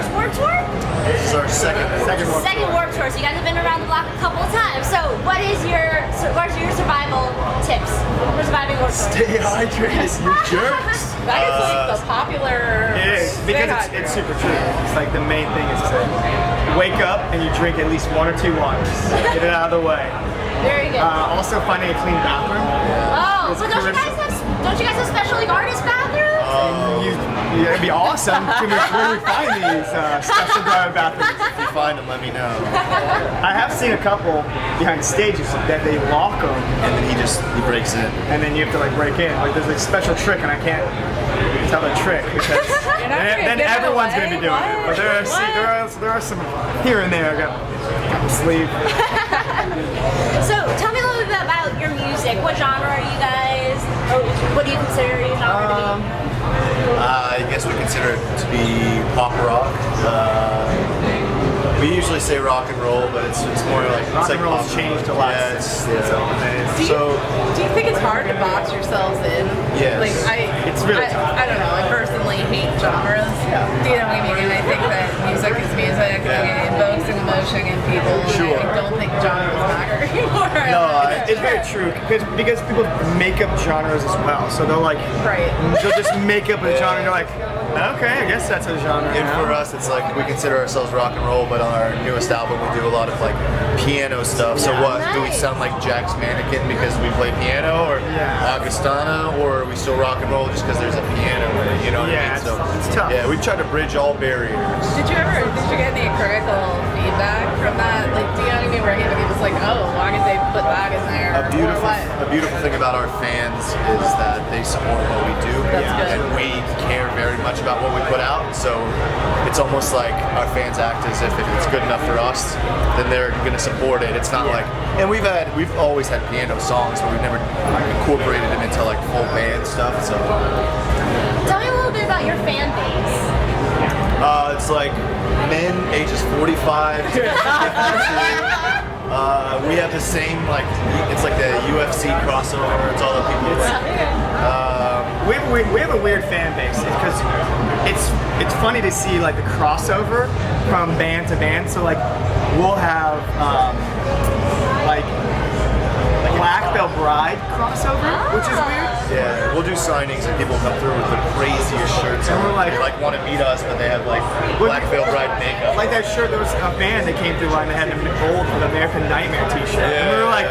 first Warped Tour? This is our second Warped Tour. So you guys have been around the block a couple of times. So what are your survival tips for surviving Warped Tour? Stay hydrated, you jerks. That is like the popular. It is, because it's super true. It's like the main thing is to wake up and you drink at least 1 or 2 waters. Get it out of the way. Very good. Also finding a clean bathroom. Oh, so don't you guys have special like artist bathrooms? It'd be awesome. Where do we find these special private bathrooms? If you find them, let me know. I have seen a couple behind the stages that they lock them, And then he breaks in. and then you have to like break in. Like there's a special trick, and I can't tell the trick because then everyone's gonna be doing it. But there are some here and there. I got sleeve. So tell me a little bit about your music. What genre are you guys? Or what do you consider your genre to be? I guess we consider it to be pop rock. We usually say rock and roll, but it's more like Rock it's like and roll's pop changed a lot. Yeah, It's own days. Do you think it's hard to box yourselves in? Yes. Like It's really tough. I don't know. I personally hate genres. Yeah. You know what I mean? I think that music is music. It evokes an emotion in people. Sure. And I don't think genres matter anymore. No, It's very true because people make up genres as well. So they'll like Right. they'll just make up a genre. And you're like, okay, I guess that's a genre. And now. for us, it's like we consider ourselves rock and roll, but on our newest album, we do a lot of like piano stuff. So what do we sound like Jack's Mannequin because we play piano, or Augustana, or are we still rock and roll just because there's a piano in it? You know what I mean? So it's tough. yeah, we try to bridge all barriers. Did you get any critical feedback from that? Like, do you know what I mean? Where anybody was like, oh, why did they put that in there? A Or what? beautiful thing about our fans is that they support what we do, That's good. and we care very much about what we put out. So it's almost like our fans act as if it's good enough for us, then they're going to support it. It's not like, and we've always had piano songs, but we've never incorporated them into like full band stuff. So Tell me a little bit about your fan base. it's like men ages 45 to 52. We have the same like it's like the UFC crossover. It's all the people. We have a weird fan base because it's funny to see like the crossover from band to band. So like we'll have like Black Veil Bride crossover, which is weird. Yeah, we'll do signings and people come through with the craziest shirts. And we're like- they like want to meet us, but they have like Black Veil Bride makeup. Like that shirt, there was a band that came through and they had the gold for the American Nightmare t-shirt. And we were like,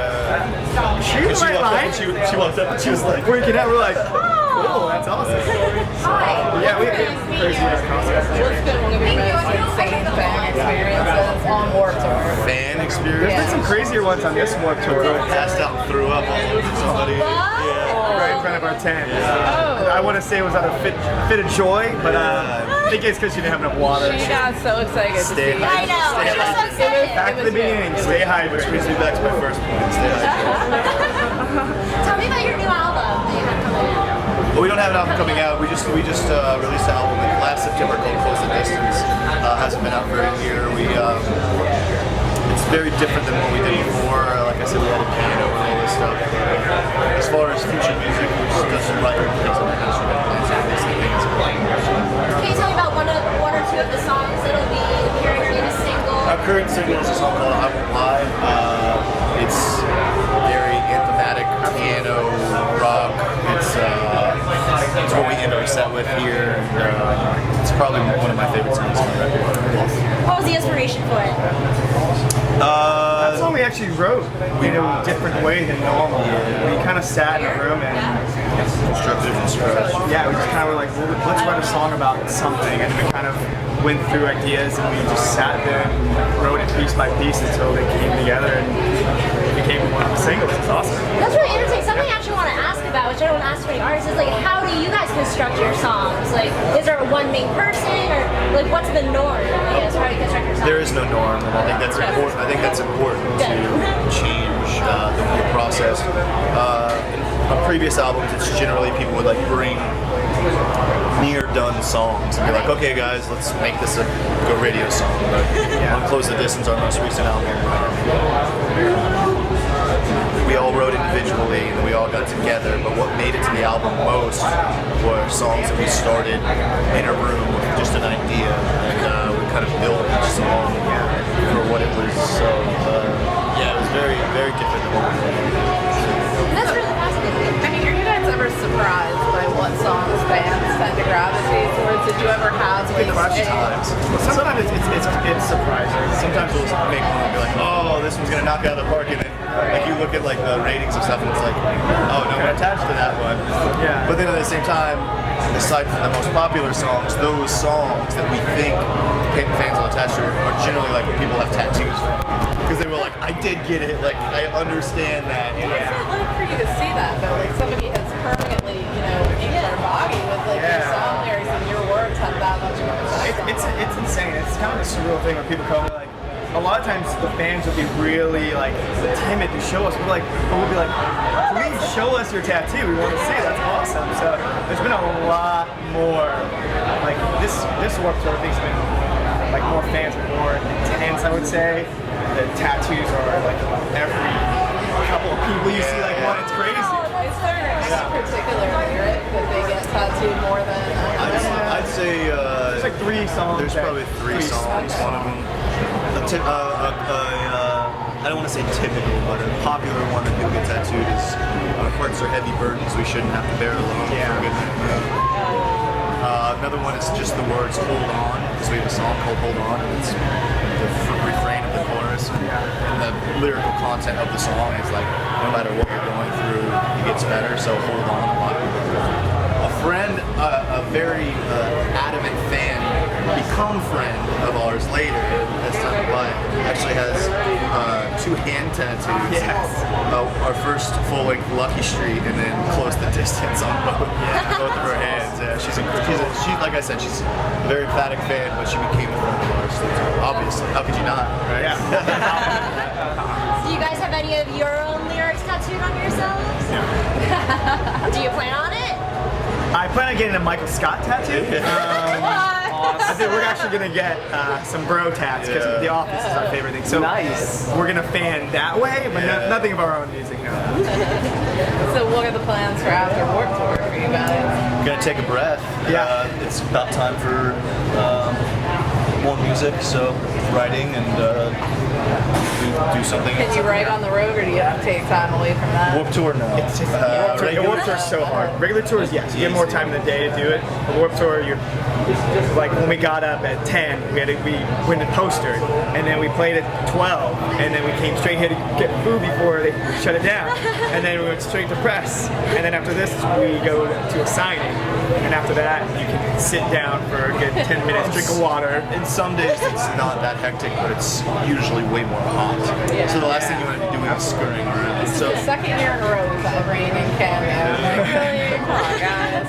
she was like, She walked up and she was like, freaking out. We're like, cool, that's awesome. Yeah, we have crazy crossover. What's been one of your most insane fan experiences on Warped Tour? fan experience. There's been some crazier ones on this Warped Tour. Passed out and threw up all over somebody. Right in front of our tent. I want to say it was out of fit of joy, but I think it's because she didn't have enough water. She got so excited to Stay see I you. know. I was so excited. Back to the beginning, stay hydrated. Which brings me back to my first point. Stay hydrated. Tell me about your new album that you have coming out. Well, we don't have an album coming out. We just released an album last September called Close the Distance. Hasn't been out for a year. It's very different than what we did before. Like I said, we had a piano and all this stuff. As far as future music, we just got some writing things on the instrument plans and these things. Can you tell me about one or two of the songs that'll be appearing in a single? Our current single is a song called I Won't Lie. It's very anthematic piano rock. It's what we end our set with here. And, it's probably one of my favorite songs on the record. What was the inspiration for it? That song we actually wrote in a different way than normal. We kind of sat in a room and Constructive and scratch. yeah, we just kind of were like, well, let's write a song about something, and we kind of went through ideas and we just sat there and wrote it piece by piece until they came together and it became one of the singles. It's awesome. That's really interesting. Something I actually want to ask about, which I don't ask for any artists, is like, how do you guys construct your songs? Like, is there one main person, or like, what's the norm? I guess, how do you construct your songs? There is no norm, and I think that's important. I think that's important to change the process. On previous albums, it's generally people would like bring near done songs and be like, okay guys, let's make this a radio song. But on Close the Distance, our most recent album, we all wrote individually and we all got together, but what made it to the album most were songs that we started in a room with just an idea, and we That's really fascinating. I mean, are you guys ever surprised by what songs fans tend to gravitate towards? Did you ever have like Sometimes. Sometimes it's surprising. Sometimes we'll make one and be like, oh, this one's gonna knock it out of the park, and then like you look at like the ratings of stuff, and it's like, oh no, we're attached to that one. Yeah. But then at the same time, aside from the most popular songs, those songs that we think fans will attach to are generally like when people have tattoos. Because they were like, I did get it, like I understand that. What's it like for you to see that though? Like somebody has permanently, inked their body with like your song lyrics and your words have that much of an effect. It's insane. It's kind of a surreal thing when people come like. A lot of times the fans will be really like timid to show us. We'll be like, please show us your tattoo. We want to see it. That's awesome. So there's been a lot more like this Warped Tour thing's been like more fans are more intense. I would say the tattoos are like every couple of people you see like one. It's crazy. Is there any particular lyric that they get tattooed more than I'd say There's like 3 songs. there's probably 3 songs. One of them, I don't want to say typical, but a popular one that people get tattooed is "Our hearts are heavy burdens we shouldn't have to bear alone." Yeah. For good men. Another one is just the words "Hold On," because we have a song called "Hold On," and it's the refrain of the chorus, and the lyrical content of the song is like, no matter what you're going through, it gets better. So hold on. A lot of people. A friend, a very adamant fan, become friend of ours later as time went by, actually has 2 hand tattoos. Yes. Our first full-length Lucky Street, and then Close the Distance on both of her hands. Yeah, she's like I said, she's a very emphatic fan, but she became a friend of ours. So obviously, how could you not, right? Yeah. Do you guys have any of your own lyrics tattooed on yourselves? Do you plan on it? I plan on getting a Michael Scott tattoo. I think we're actually gonna get some bro tats because The Office is our favorite thing. So Nice. we're gonna fan that way, but nothing of our own music. No. So what are the plans for after Warped Tour for you guys? Gonna take a breath. Yeah. It's about time for more music, so writing and do something. Can you write on the road or do you have to take time away from that? Warped Tour? No. It's just regular- Warped Tour is so hard. Regular tours, yes, you get more time in the day to do it. But Warped Tour, you're like when we got up at 10, we went and postered, and then we played at 12, and then we came straight here to get food before they shut it down, and then we went straight to press, and then after this we go to a signing, and after that you can sit down for a good 10 minutes, drink a water. And some days it's not that hectic, but it's usually way more hot. So the last thing you want to be doing is scurrying around. This is So the second year in a row we've had rain and cameo. Like, really? Come on, guys.